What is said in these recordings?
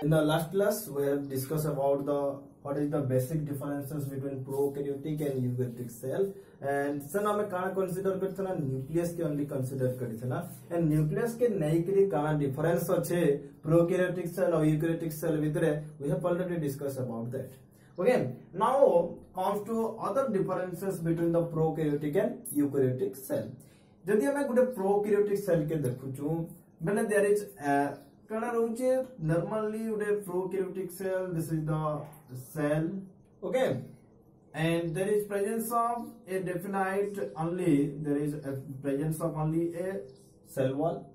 In the last class, we have discussed about what is the basic differences between prokaryotic and eukaryotic cell. And sen हमें काना consider करते ना nucleus के only consider करते ना. And nucleus के नहीं करी काना difference अच्छे prokaryotic cell और eukaryotic cell वितरे we have already discussed about that. Okay. Now comes to other differences between the prokaryotic and eukaryotic cell. यदि हमें गुटे prokaryotic cell के देखु चुं, बने there is kana roche normally ude prokaryotic cell. This is the cell, okay, and there is presence of a definite only, there is a presence of only a cell wall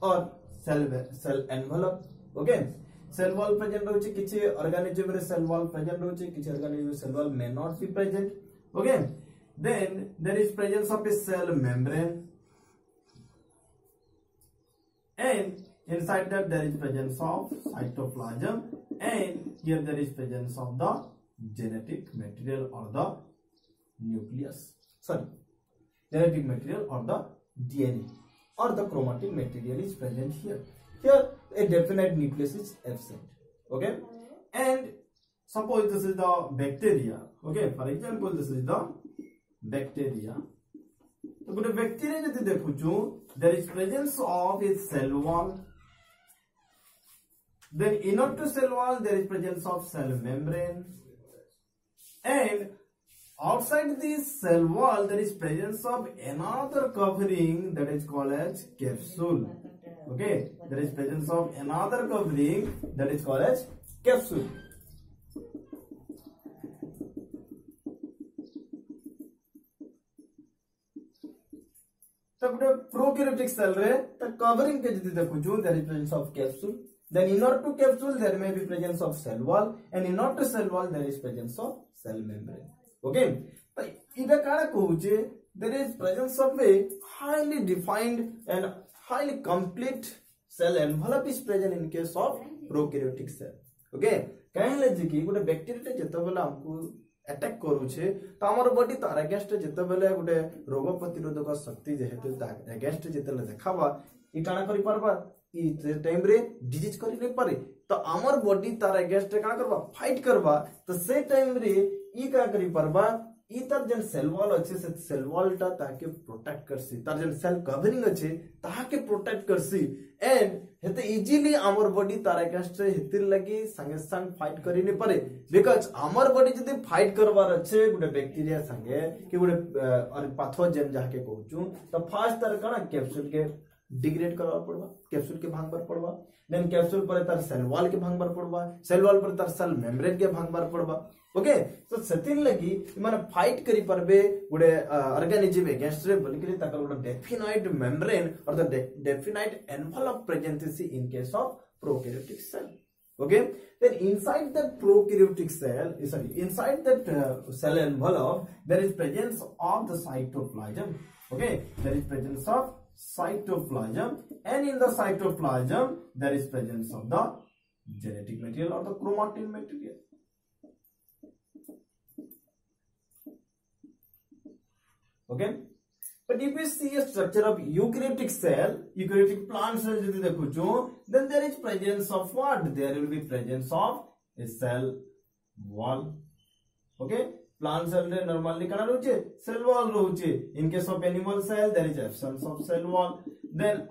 or cell envelope, okay. Cell wall present roche, kichi organism re cell wall present roche, kichi organism cell wall may not be present, okay. Then there is presence of a cell membrane, and inside that there is presence of cytoplasm, and here there is presence of the genetic material or the nucleus. Sorry, genetic material or the DNA or the chromatin material is present here. Here a definite nucleus is absent. Okay, and suppose this is the bacteria. Okay, for example, this is the bacteria. So, good bacteria jati dekhu, there is presence of a cell wall. Then inner to cell wall there is presence of cell membrane, and outside this cell wall there is presence of another covering that is called as capsule. Okay, there is presence of another covering that is called as capsule. So prokaryotic cell re the covering ke jati dekhu, there is presence of capsule. Then inner to capsule there may be presence of cell wall, and inner to cell wall there is presence of cell membrane. Okay, but ida kana kohuche, there is presence of a highly defined and highly complete cell envelope is present in case of prokaryotic cell. Okay, कहले जे कि गोटे bacteria जते बेला हमको attack करूछे त हमर body तार against जते बेले गोटे रोग प्रतिरोधक शक्ति जेहेतु अगेंस्ट जते देखावा इ टाना करि परबा इ टाइम रे डिजीज करि नै पारे, तो हमर बॉडी तार अगेंस्ट का करबा फाइट करबा, तो से टाइम रे इ का करि परबा इ तार जन सेल वॉल अछि से सेल वॉल ता ताके प्रोटेक्ट करसी, तार जन सेल कवरिंग अछि ताके प्रोटेक्ट करसी, एंड हेते इजीली हमर बॉडी तार अगेंस्ट हेतिर लगी संगे संग फाइट करि नै पारे, बिकॉज़ हमर बॉडी जदी फाइट करबार अछि गुटे बैक्टीरिया संगे कि गुटे पैथोजन जाके कहूछु, तो फर्स्ट तार कना कैप्सूल के डिग्रेड करवा पड़वा, कैप्सूल के भांगबार पड़वा, देन कैप्सूल पर तार सेल वॉल के भांगबार पड़वा, सेल वॉल पर तार सेल मेम्ब्रेन के भांगबार पड़वा. ओके, तो सेतिन लगी माने फाइट करि परबे गुडे ऑर्गेनिज्म अगेंस्ट रे बलिकरी ताकर गुडे डेफिनाइट मेम्ब्रेन और the definite envelope present is in case of prokaryotic cell. Okay, then inside that prokaryotic cell, inside that cell envelope there is presence of the cytoplasm. Okay, there is presence of cytoplasm, and in the cytoplasm there is presence of the genetic material or the chromatin material. Okay, but if we see a structure of eukaryotic cell, eukaryotic plant cell jodi dekhu, then there is presence of what? There will be presence of a cell wall. Okay, plant cell re normally kana roche cell wall roche. In case of animal cell there is absence of cell wall. Then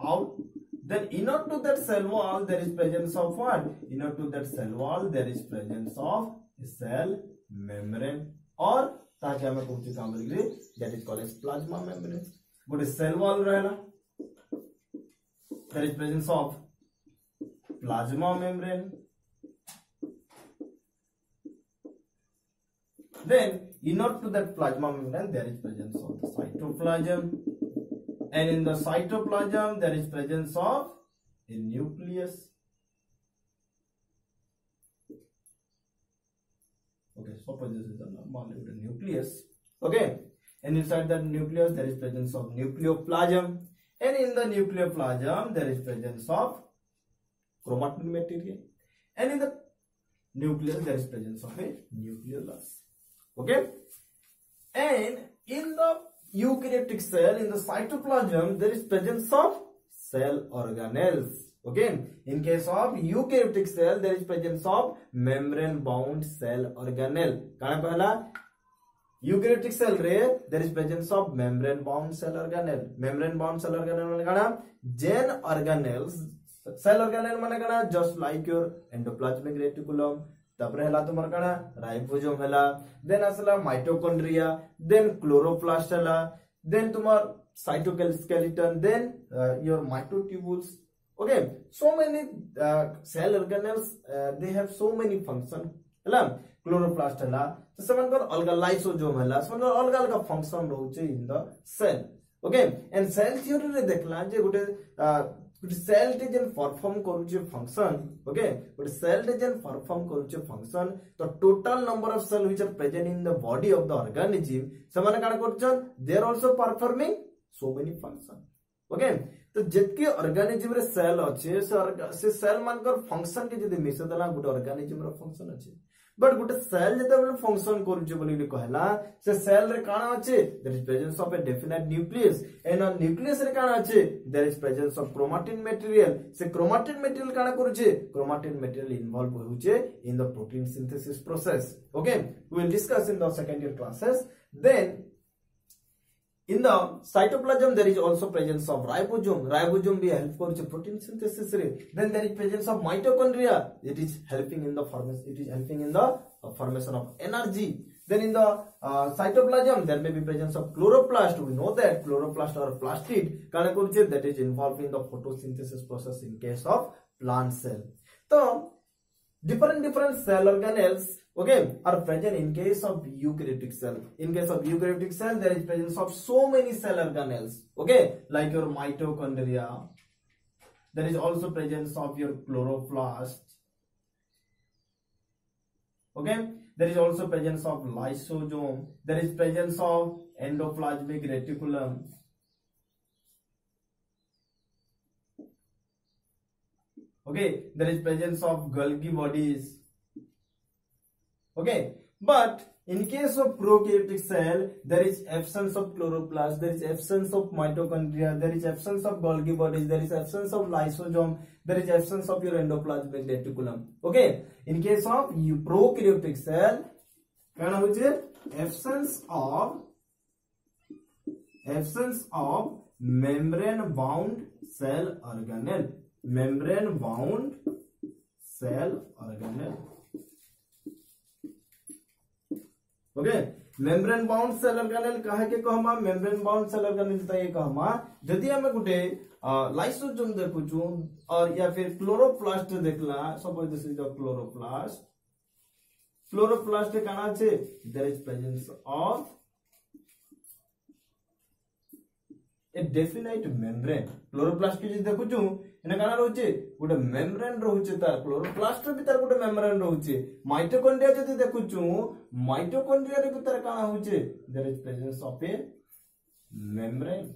inner to that cell wall there is presence of what? Inner to that cell wall there is presence of a cell membrane, or ताकि हमें कौन सी काम लगी that is called as plasma membrane. Good cell wall रहना, there is presence of plasma membrane. Then inner to that plasma membrane there is presence of the cytoplasm, and in the cytoplasm there is presence of a nucleus. Okay, suppose this is the normal nucleus. Okay, and inside that nucleus there is presence of nucleoplasm, and in the nucleoplasm there is presence of chromatin material, and in the nucleus there is presence of a nucleolus. Okay, and in the eukaryotic cell, in the cytoplasm there is presence of cell organelles. Okay, in case of eukaryotic cell there is presence of membrane bound cell organelle. काना कहला eukaryotic cell रे there is presence of membrane bound cell organelle. Membrane bound cell organelle माने काना gen organelles. Cell organelle माने काना just like your endoplasmic reticulum. तापर हला तुमर काना राइबोसोम हला, देन असला माइटोकॉन्ड्रिया, देन क्लोरोप्लास्ट हला, देन तुमर cytoskeleton, then your mitotubules. Okay, so many cell organelles, they have so many functions. हला क्लोरोप्लास्ट हला तो सेमनकर अलगा लाइसोसोम हला, सेमनकर अलगा अलगा फंक्शन रहउचे in the cell. Okay, and cell theory रे देखला जे गुटे सेल टे जेन परफॉर्म करूचे फंक्शन. ओके, गुटे सेल टे जेन परफॉर्म करूचे फंक्शन, तो total number of cell which are present in the body of the organism सेमाने काना करछन, they are also performing so many function. Okay, तो जितके ऑर्गेनिज्म रे सेल अच्छे से सेल मानकर फंक्शन के जदि मिसे दला गुटे ऑर्गेनिज्म रे फंक्शन अच्छे, बट गुटे सेल जते बेले फंक्शन करूचे बोली कहला से सेल रे काना अच्छे, there is presence of a definite nucleus, and on nucleus रे काना अच्छे, there is presence of chromatin material. से क्रोमाटिन मटेरियल काना करूचे, क्रोमाटिन मटेरियल इन्वॉल्व होउचे in the protein synthesis process. Okay, we will discuss in the second year classes. Then in the cytoplasm there is also presence of ribosome. Ribosome be help for protein synthesis re. Then there is presence of mitochondria. It is helping in the formation. It is helping in the formation of energy. Then in the cytoplasm there may be presence of chloroplast. We know that chloroplast or plastid kana koruche, that is involved in the photosynthesis process in case of plant cell. So different cell organelles, okay, are present in case of eukaryotic cell. In case of eukaryotic cell there is presence of so many cell organelles, okay, like your mitochondria. There is also presence of your chloroplast. Okay, there is also presence of lysosome. There is presence of endoplasmic reticulum. Okay, there is presence of Golgi bodies. Okay, but in case of prokaryotic cell there is absence of chloroplast, there is absence of mitochondria, there is absence of Golgi bodies, there is absence of lysosome, there is absence of your endoplasmic reticulum. Okay, in case of prokaryotic cell kana hoche absence of membrane bound cell organelle. Membrane bound cell organelle. Okay, membrane bound cell organelle काहे के कहमा, membrane bound cell organelle त ये कहमा जदि हमें गुटे lysosome देखुछु और या फिर क्लोरोप्लास्ट देखला, suppose this is the chloroplast. Chloroplast के काना छे, there is presence of a definite membrane. Chloroplast के जे देखुछु एने काना रहउचे, गुटे मेम्ब्रेन रहउचे, तार क्लोरोप्लास्ट रे भीतर गुटे मेम्ब्रेन रहउचे. माइटोकॉन्ड्रिया जदि देखुछु, माइटोकॉन्ड्रिया रे भीतर काना होउचे, there is presence of a membrane,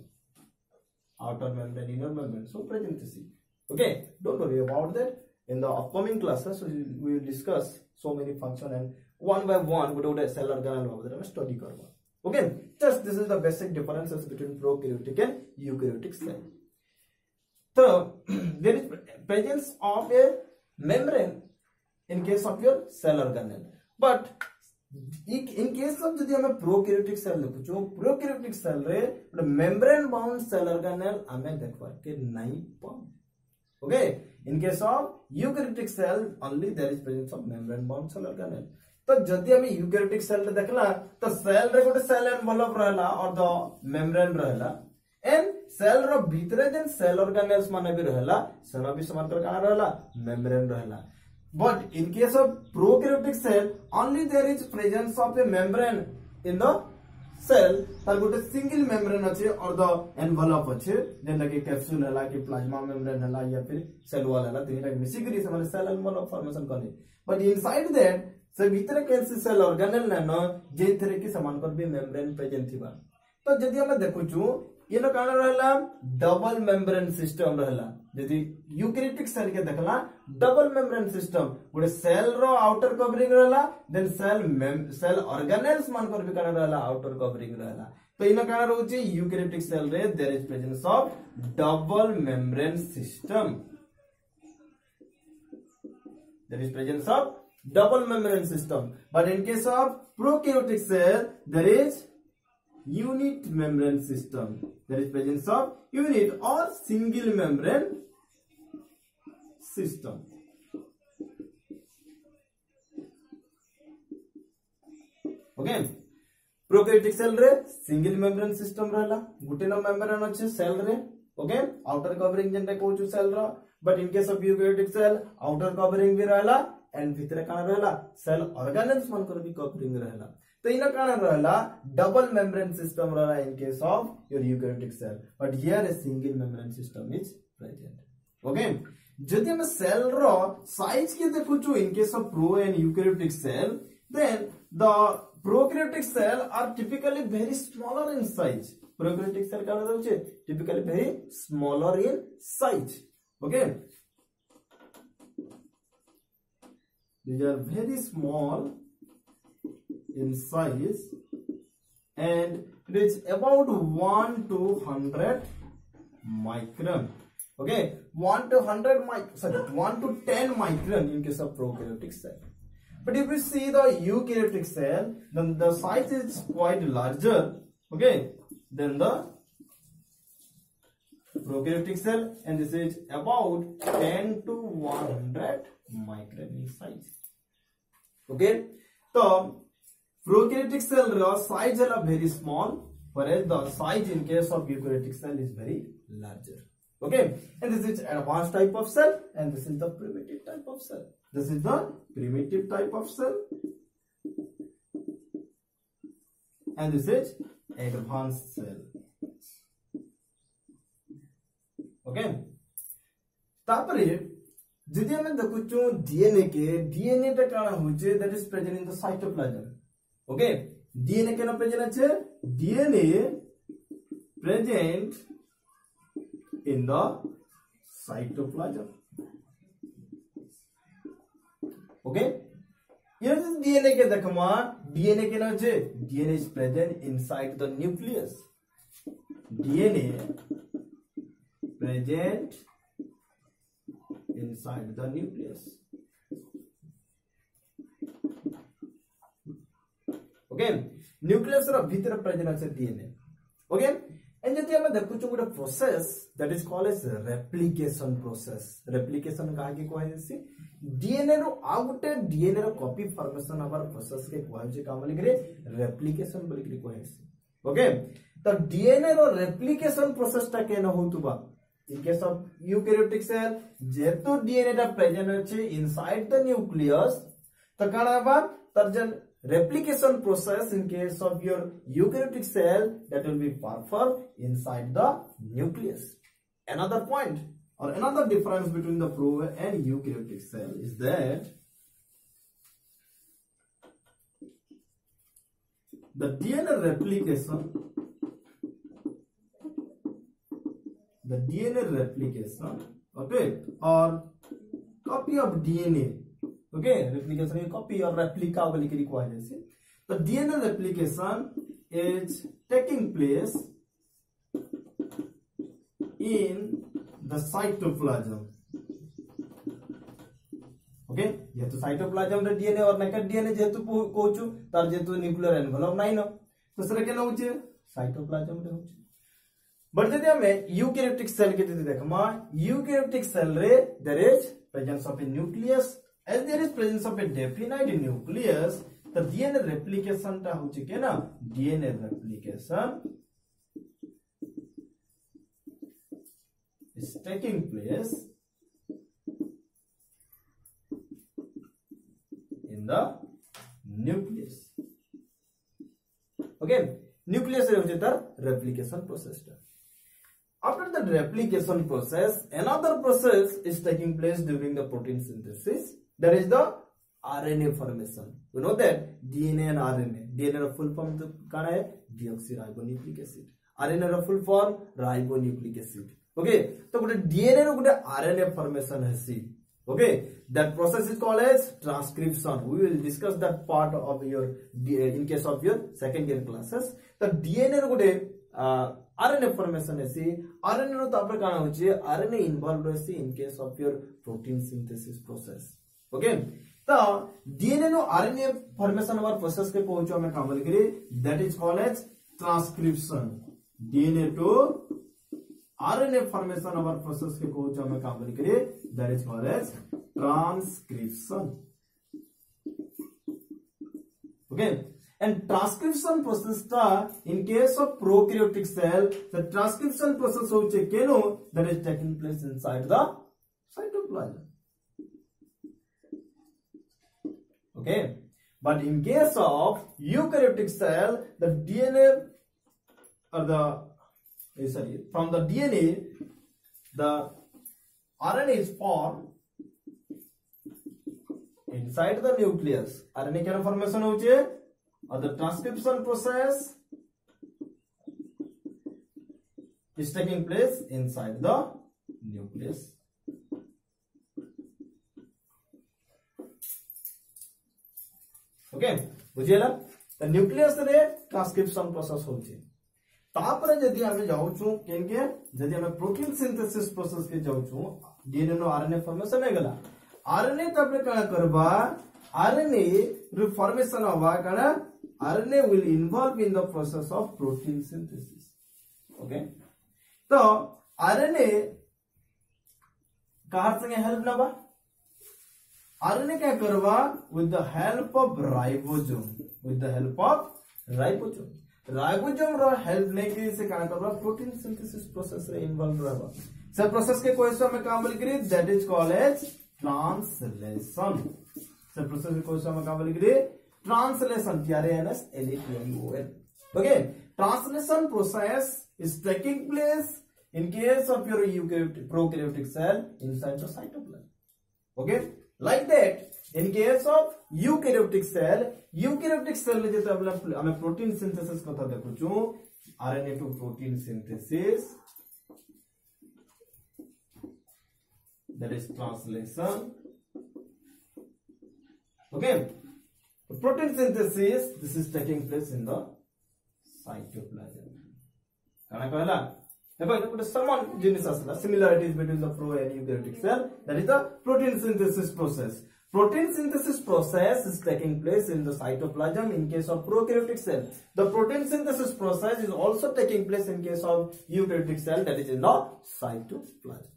outer membrane, inner membrane. So present this. Okay, don't worry about that. In the upcoming classes we will discuss so many function and one by one Gute cell organelle बाबत में study करबा. Okay, just this is the basic differences between prokaryotic and eukaryotic cell. So there is presence of a membrane in case of your cell organelle, but in case of जदि हमें prokaryotic cell देखुछु, prokaryotic cell रे membrane bound cell organelle हमें देखबा के नहीं पा. Okay, in case of eukaryotic cell only there is presence of membrane bound cell organelle. तो जदि हमें eukaryotic cell रे देखला तो cell रे गोटे cell envelope रहला और द membrane रहला, एंड सेल रो भीतरे जेन सेल ऑर्गेनेल्स माने भी रहला, सेना भी समांतर का रहला, मेम्ब्रेन रहला. But in case of prokaryotic cell only there is presence of a membrane in the cell. तार गोटे सिंगल मेम्ब्रेन अछि और द एनवेलप अछि, जेना कि कैप्सूल हला कि प्लाज्मा मेम्ब्रेन हला या फिर सेल वॉल हला, तीनटा मिसी करी से माने सेल एनवेलप फॉर्मेशन करले. बट इनसाइड दैट से भीतर कैसे सेल ऑर्गेनेल न जे तरह की समांतर भी मेम्ब्रेन प्रेजेंट थिबा. तो जदि हम देखुछु ये नो काना रहला डबल मेम्ब्रेन सिस्टम रहला. यदि यूकैरियोटिक सेल के देखला डबल मेम्ब्रेन सिस्टम, गोटे सेल रो आउटर कवरिंग रहला, देन सेल ऑर्गेनेल्स मान पर भी काना रहला आउटर कवरिंग रहला. तो इनो काना रहउची यूकैरियोटिक सेल रे there is presence of double membrane system. there is presence of double membrane system. But in case of prokaryotic cell, there is unit membrane system. There is presence of unit or single membrane system. Okay. Prokaryotic cell रे single membrane system रहला, गुटे न membrane अच्छे cell रे, okay, outer covering जेंटे कोचु cell रा, but in case of eukaryotic cell outer covering भी रहला and भितरे काना रहला cell organelles मन कर भी covering रहला, तो इना काना रहला double membrane system रहला in case of your eukaryotic cell, but here a single membrane system is present, okay. जदि हम cell रो size के देखुचु in case of pro and eukaryotic cell, then the prokaryotic cell are typically very smaller in size. Prokaryotic cell का मतलब है typically very smaller in size. Okay, these are very small in size and it is about 1 to 100 micron. Okay, 1 to 10 micron in case of prokaryotic cell. But if we see the eukaryotic cell, then the size is quite larger, okay, than the prokaryotic cell, and this is about 10 to 100 micron in size. Okay, so prokaryotic cell size is very small, whereas the size in case of eukaryotic cell is very larger. Okay, and this is advanced type of cell, and this is the primitive type of cell. This is the primitive type of cell, and this is advanced cell. Okay, तापरे जिदि हमें देखुचु DNA के DNA टा काना होचे that is present in the cytoplasm. Okay, DNA केना present আছে? DNA present in the cytoplasm. Okay, here is DNA के देखमा DNA के ना जे DNA is present inside the nucleus. DNA present inside the nucleus. Okay, nucleus रा भीतर present আছে DNA. Okay, and जति हम देखुचु गुटे process that is called as replication process. Replication कहा कि कोहे जैसे DNA रो आ गुटे DNA रो copy formation हमारा process के कोहे जे काम लिखरे replication बोली कि कोहे जैसे. Okay, तो DNA रो replication process टा केना होतुबा? In case of eukaryotic cell, जेतो DNA टा present अछि inside the nucleus, तो काना बा तरजन replication process in case of your eukaryotic cell that will be performed inside the nucleus. Another point or another difference between the pro and eukaryotic cell is that the DNA replication, okay, or copy of DNA. Okay, replication is copy or replica बोली कि require जैसे. The DNA replication is taking place in the cytoplasm. Okay, ये तो cytoplasm रे DNA और naked DNA जेतु कोचु तार जेतु nuclear envelope नहीं ना, तो सर क्या ना होचे cytoplasm रे होचे. But जब हमें eukaryotic cell के जैसे देखा माँ eukaryotic cell रे there is presence of a nucleus. As there is presence of a definite nucleus, the DNA replication टा हो चुके ना DNA replication is taking place in the nucleus. Okay, nucleus रे हो चुका replication process टा. After the replication process, another process is taking place during the protein synthesis. That is the RNA formation. You know that DNA and RNA. DNA रा full form तो कौन है? Deoxyribonucleic acid. RNA रा full form ribonucleic acid. Okay, तो गुटे DNA रो गुटे RNA formation है सी. Okay, that process is called as transcription. We will discuss that part of your in case of your second year classes. The DNA row Gute RNA formation है सी. RNA रो तापर कौन होचे? RNA involved है सी in case of your protein synthesis process. Okay तो DNA नो RNA formation वार process के कहउछो हमें का बोल करी that is called as transcription DNA to RNA formation वार प्रोसेस के कहउछो हमें का बोल करी that is called as transcription okay and transcription process ta in case of prokaryotic cell the transcription process hoche keno that is taking place inside the cytoplasm okay but in case of eukaryotic cell the DNA or the from the DNA the RNA is formed inside the nucleus RNA keno formation hoche or the transcription process is taking place inside the nucleus. Okay, बुझिएला the nucleus रे transcription process होची तापर जदी हमें जाउछु केनके जदी हमें protein synthesis process के जाउछु DNA नो RNA formation हे गला आरएनए तबले का करबा RNA रे फॉर्मेशन होवा कना RNA will involve in the process of protein synthesis. Okay, तो RNA कहाँ से हेल्प नबा RNA क्या करवा with the help of ribosome with the help of ribosome रो हेल्प लेके इसे क्या करवा प्रोटीन सिंथेसिस प्रोसेस रे इन्वॉल्व रहबा सब प्रोसेस के क्वेश्चन में काम बोल करी that is called as translation sub process के क्वेश्चन में काम बोल करी translation TRANSLATION okay translation process is taking place in case of your eukaryotic prokaryotic cell inside the cytoplasm okay like that in case of eukaryotic cell रे जते हमें protein synthesis कथा देखुछु RNA to protein synthesis that is translation okay protein synthesis this is taking place in the cytoplasm kana कहला देखो ये कुछ समान जिनिस असला similarities between the pro and eukaryotic cell that is the protein synthesis process is taking place in the cytoplasm in case of prokaryotic cell the protein synthesis process is also taking place in case of eukaryotic cell that is in the cytoplasm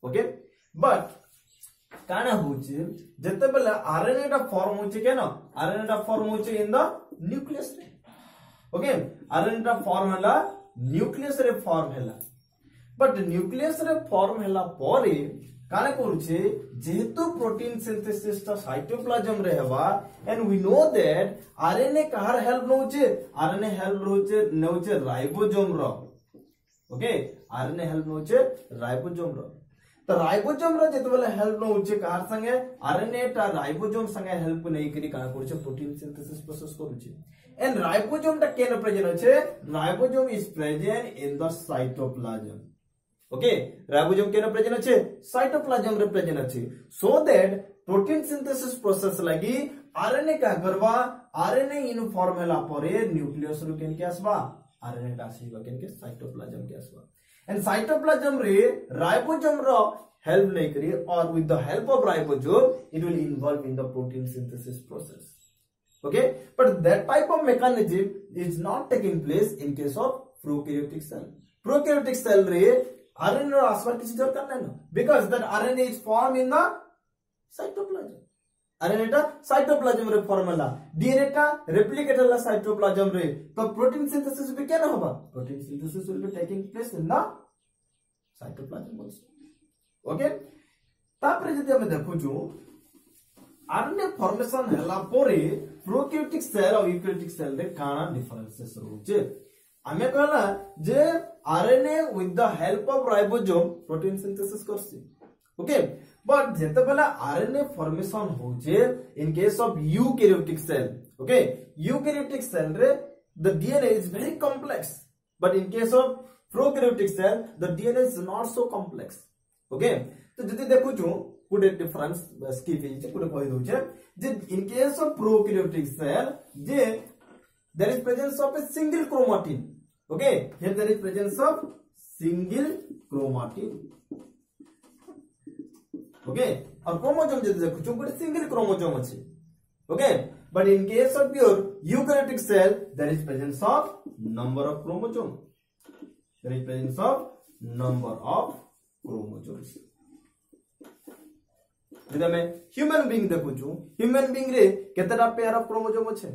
okay but काना होचे जते बेला RNA टा form होचे केना RNA टा form होचे in the nucleus रे okay RNA टा फॉर्म हला न्यूक्लियस रे फॉर्म हला बट न्यूक्लियस रे फॉर्म हला परे काना करूचे जेहेतु प्रोटीन सिंथेसिस टा साइटोप्लाज्म रे हवा and we know that RNA कहार हेल्प नोचे आरएनए हेल्प नोचे राइबोसोम रो ओके आरएनए हेल्प नोचे राइबोसोम रो तो राइबोसोम रे जेतबेले हेल्प न होचे कार संगे आरएनए टा राइबोसोम संगे हेल्प नै करी का करछे प्रोटीन सिंथेसिस प्रोसेस करूचे एंड राइबोसोम टा केन प्रेजेंट होचे ribosome is present in the cytoplasm okay ribosome केन प्रेजेंट होचे साइटोप्लाज्म रे प्रेजेंट होचे so that protein synthesis process लागि आरएनए का करबा आरएनए इन फॉर्म हला परे न्यूक्लियस रो केन के आसबा आरएनए टा आसीबा केन के साइटोप्लाज्म के आसबा and cytoplasm रे ribosome रो help नहीं करी or with the help of ribosome it will involve in the protein synthesis process okay but that type of mechanism is not taking place in case of prokaryotic cell रे RNA रो आसपास किसी दरकार नहीं ना because that RNA is formed in the cytoplasm RNA टा cytoplasm रे form होला DNA टा रेप्लिकेट होला साइटोप्लाज्म रे तो प्रोटीन सिंथेसिस भी केना होबा protein synthesis will be taking place in the cytoplasm also okay तापर जदि हम देखुछु RNA फॉर्मेशन होला परे प्रोकैरियोटिक सेल और यूकैरियोटिक सेल रे काना डिफरेंसेस रहउचे हमें कहला जे RNA with the help of ribosome protein synthesis करसी ओके but जेते बेला RNA फॉर्मेशन होचे in case of eukaryotic cell okay eukaryotic cell रे the DNA is very complex but in case of prokaryotic cell the DNA is not so complex okay तो जदि देखु छु good difference skip हे good कहि दउ छै जे in case of prokaryotic cell J there is presence of a single chromatin okay here there is presence of single chromatin okay और chromosome जदि देखु गोटे सिंगल क्रोमोसोम अछि okay but in case of your eukaryotic cell there is presence of number of chromosome there is presence of number of chromosomes जदि हमें human being देखु human being रे केतेटा पेयर ऑफ क्रोमोसोम अछि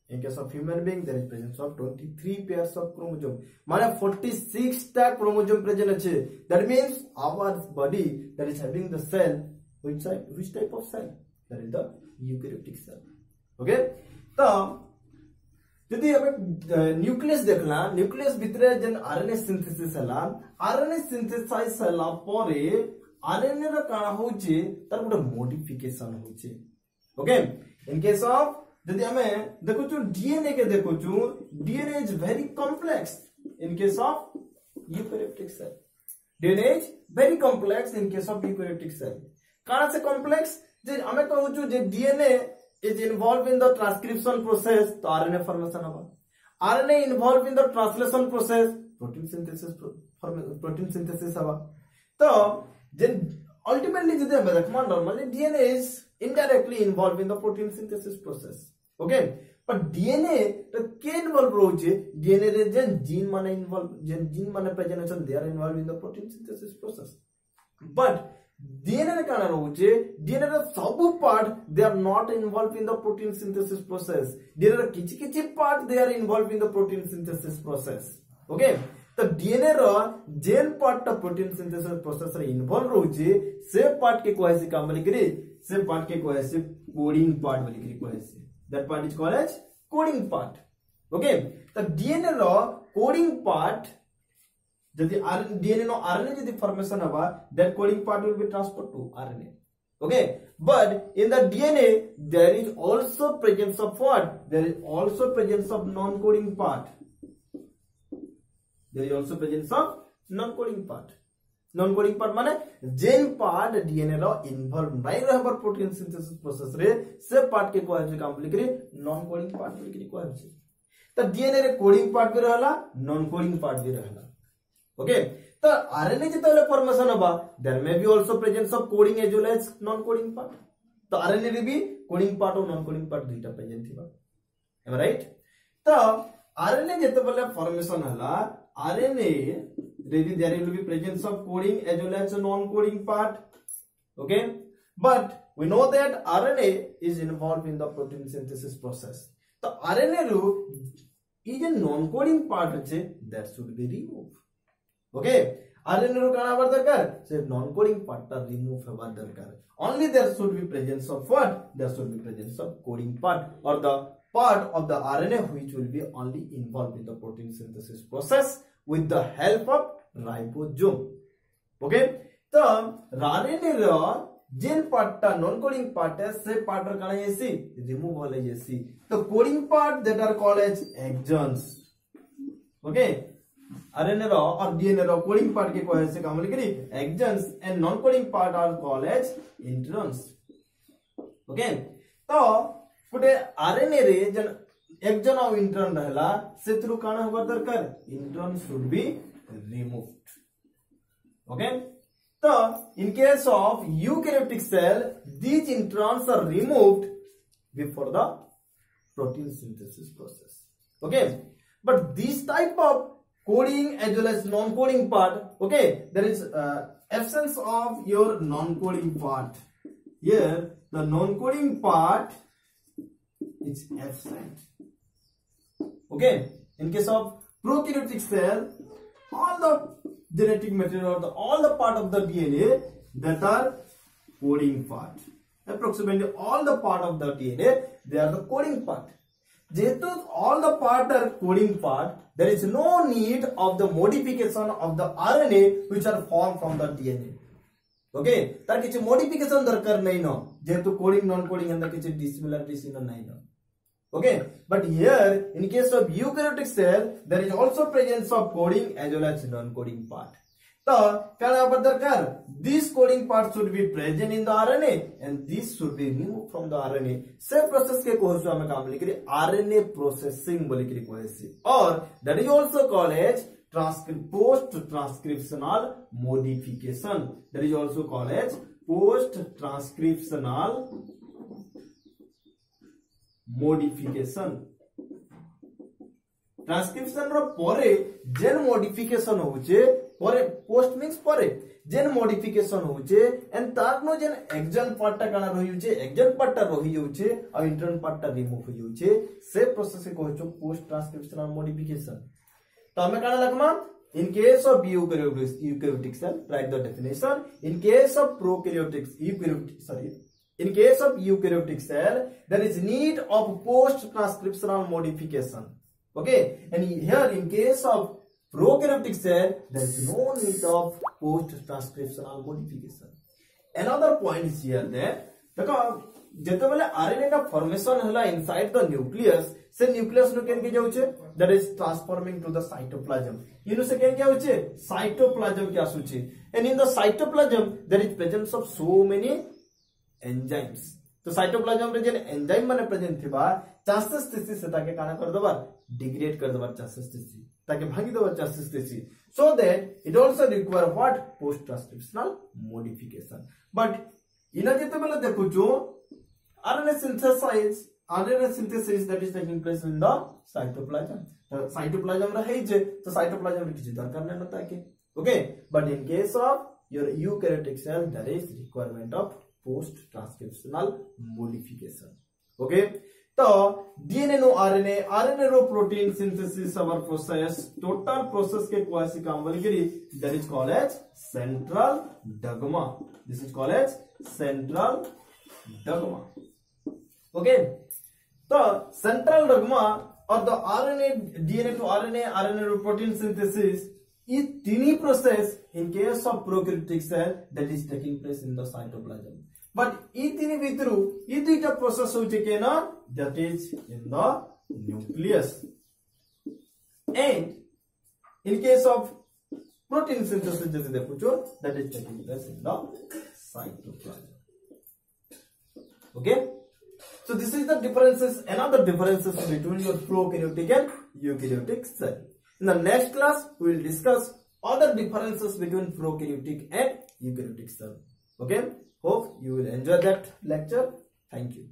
in case of human being there is presence of 23 pairs of chromosome माने 46 टा chromosome present अछि that means our body that is having the cell which type of cell that is the eukaryotic cell okay तो यदि हमें nucleus देखला nucleus भितरे जन RNA synthesis हला आरएनए सिंथेसाइज हला परे आरएनए रो काना होचे तार गोटे मॉडिफिकेशन होचे ओके इन केस ऑफ यदि हमें देखो डीएनए के देखो DNA is very complex in case of eukaryotic cell DNA is very complex in case of eukaryotic cell काना से कॉम्प्लेक्स जे हमें कहू जे DNA is involve in the transcription process तो आरएनए फॉर्मेशन हबा RNA involve in the translation process protein synthesis हबा तो जे अल्टीमेटली जदि हमें देखमा normally DNA is indirectly involved in the protein synthesis process okay but DNA to ke involved roche DNA re je gene mane present achen they are involved in the protein synthesis process but DNA re kana roche DNA re sabu part they are not involved in the protein synthesis process DNA re kichi part they are involved in the protein synthesis process okay तो DNA रो जेन part टा protein synthesis process रे involve रोचे से part के कोहेसी काम बोली करी से पार्ट के कोहेसी कोडिंग पार्ट बोली करी कोहेसी that part is called as coding part okay तो डीएनए रो कोडिंग पार्ट यदि डीएनए नो आरएनए यदि फॉर्मेशन हवा that coding part will be transferred to RNA okay but in the DNA there is also presence of what there is also presence of non coding part there is also presence of non-coding part non-coding part माने जेन part DNA रो involve नहीं रहबर protein synthesis process रे से part के कोहे काम लिखरी non-coding part लिखरी कोहे छै त डीएनए रे कोडिंग पार्ट भी रहला non-coding part भी रहला ओके तो आरएनए जेतले फॉर्मेशन हबा there may be also presence of coding as well as non-coding part तो आरएनए रे भी कोडिंग पार्ट और non-coding पार्ट दुईटा प्रेजेंट थिबा एम राइट तो आरएनए जेतले फॉर्मेशन हला RNA there will be presence of coding as well as a non-coding part okay but we know that RNA is involved in the protein synthesis process so RNA ru is a non-coding part hoche that should be removed okay RNA ru kana bar darkar se non-coding part ta remove hebar darkar only there should be presence of what there should be presence of coding part or the part of the RNA which will be only involved in the protein synthesis process with the help of ribosome okay तो RNA रो जेन part ता non coding part है से part र काना जैसी remove होले जैसी तो coding part that are called as exons okay RNA रो और DNA रो कोडिंग पार्ट के कोहे से काम लिखरी exons and non coding part are called as introns okay तो गुटे RNA रे जन एक्सॉन और इंट्रॉन रहला से थ्रू काना होबा दरकार intron should be removed okay तो in case of eukaryotic cell these introns are removed before the protein synthesis process okay but this type of coding as well as non coding part okay there is absence of your non coding part here the non coding part is absent okay in case of prokaryotic cell all the genetic material or all the part of the DNA that are coding part approximately all the part of the DNA they are the coding part jehetu all the part are coding part there is no need of the modification of the RNA which are formed from the DNA okay tar kichi modification darkar nahi no jehetu coding non coding and kichi dissimilarities in nahi no okay but here in case of eukaryotic cell there is also presence of coding as well as non coding part तो क्या पर दरकार this coding part should be present in the RNA and this should be removed from the RNA से process के course में काम लिखरी RNA processing बोली करी कोहेसी और that is also called as post-transcriptional modification. That is also called as post-transcriptional modification. Transcription रो परे जेन modification होचे, परे post means परे जेन modification होचे एंड तारनो जेन एक्जन पार्ट काना रही होचे, एक्जन पार्ट रही होचे और इंटरन पार्ट रिमूव होई होचे, से प्रोसेस को कहचो पोस्ट ट्रांसक्रिप्शनल मॉडिफिकेशन. तो हमें काना Lagma in case of eukaryotic cell, write the definition. In case of in case of eukaryotic cell, there is need of post transcriptional modification. Okay, and here in case of prokaryotic cell, there is no need of post transcriptional modification. Another point is here that जेतेबेले RNA का formation होला inside the nucleus, से nucleus नु केन के जाउचे, that is transforming to the cytoplasm. इनु से केन के होचे, साइटोप्लाज्म के आसुचे, and in the cytoplasm there is presence of so many enzymes. तो साइटोप्लाज्म रे जेन एंजाइम माने प्रेजेंट थिबा, चांसेस थिसी से ताके काना कर दबा, डिग्रेड कर दबा चांसेस थिसी, ताके भांगी दबा चांसेस थिसी, so that it also require what, post transcriptional modification. But इना जेतेबेले देखुचो RNA synthesis that is taking place in the cytoplasm. Cytoplasm रहे जे, तो cytoplasm में किसी दरकार नहीं होता है. Okay, but in case of your eukaryotic cell, there is requirement of post transcriptional modification. Okay, तो DNA नो RNA रो protein synthesis our process, total process के कोई काम वाली करी, that is called as central dogma. This is called as central dogma. Okay, so central dogma or the RNA, DNA to RNA to protein synthesis is tiny process in case of prokaryotic cell that is taking place in the cytoplasm. But this tiny vitru, this is the process that is in the nucleus. And in case of protein synthesis that is taking place in the cytoplasm. Okay. So this is the differences, another differences between your prokaryotic and eukaryotic cell. In the next class, we will discuss other differences between prokaryotic and eukaryotic cell. Okay. Hope you will enjoy that lecture. Thank you.